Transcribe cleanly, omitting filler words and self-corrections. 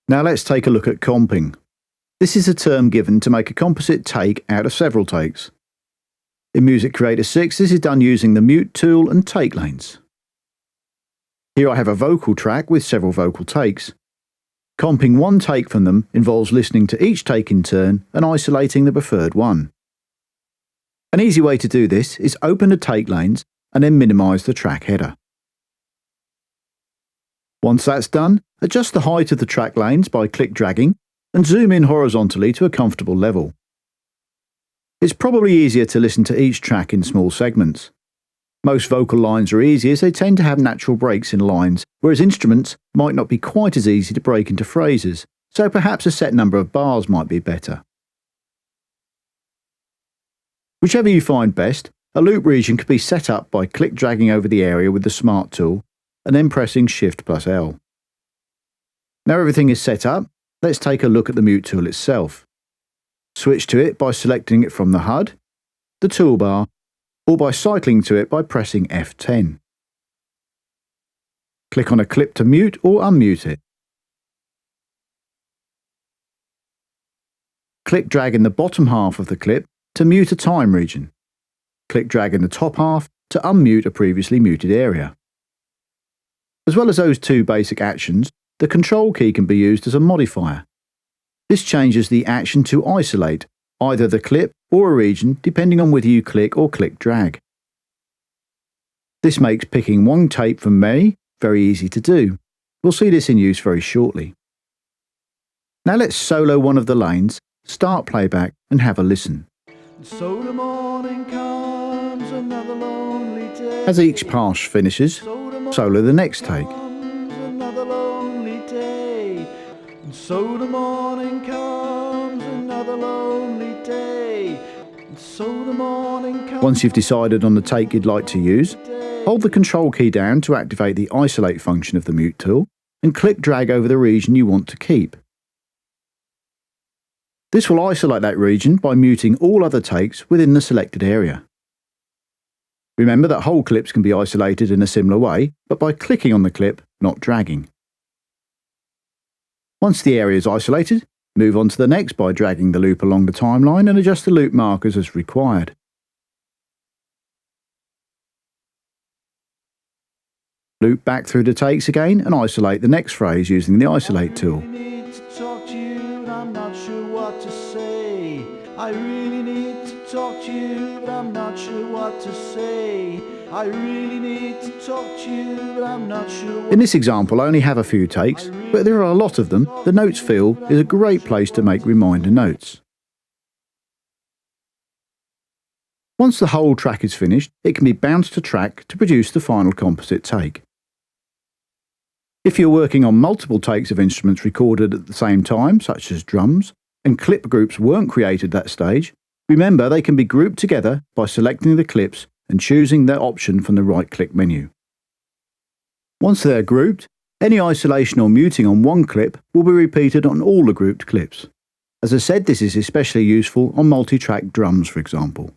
Now let's take a look at comping. This is a term given to make a composite take out of several takes. In Music Creator 6, this is done using the mute tool and take lanes. Here I have a vocal track with several vocal takes. Comping one take from them involves listening to each take in turn and isolating the preferred one. An easy way to do this is open the take lanes and then minimise the track header. Once that's done, adjust the height of the track lanes by click dragging and zoom in horizontally to a comfortable level. It's probably easier to listen to each track in small segments. Most vocal lines are easy as they tend to have natural breaks in lines, whereas instruments might not be quite as easy to break into phrases, so perhaps a set number of bars might be better. Whichever you find best, a loop region can be set up by click dragging over the area with the Smart tool and then pressing Shift+L. Now everything is set up, let's take a look at the mute tool itself. Switch to it by selecting it from the HUD, the toolbar, or by cycling to it by pressing F10. Click on a clip to mute or unmute it. Click drag in the bottom half of the clip to mute a time region. Click drag in the top half to unmute a previously muted area. As well as those two basic actions, the control key can be used as a modifier. This changes the action to isolate either the clip or a region depending on whether you click or click drag. This makes picking one tape from many very easy to do. We'll see this in use very shortly. Now let's solo one of the lanes, start playback and have a listen. So the morning comes, another lonely day. As each pass finishes, solo the next take. Another lonely day. So the morning comes, another lonely day. So the morning comes. Once you've decided on the take you'd like to use, hold the control key down to activate the isolate function of the mute tool and click drag over the region you want to keep. This will isolate that region by muting all other takes within the selected area. Remember that whole clips can be isolated in a similar way, but by clicking on the clip, not dragging. Once the area is isolated, move on to the next by dragging the loop along the timeline and adjust the loop markers as required. Loop back through the takes again and isolate the next phrase using the isolate tool. I really need to talk to you, but I'm not sure what to say. I really need to talk to you, but I'm not sure. In this example, I only have a few takes, but there are a lot of them. The notes field is a great place to make reminder notes. Once the whole track is finished, it can be bounced to track to produce the final composite take. If you're working on multiple takes of instruments recorded at the same time, such as drums, and clip groups weren't created at that stage, remember they can be grouped together by selecting the clips and choosing their option from the right-click menu. Once they're grouped, any isolation or muting on one clip will be repeated on all the grouped clips. As I said, this is especially useful on multi-track drums, for example.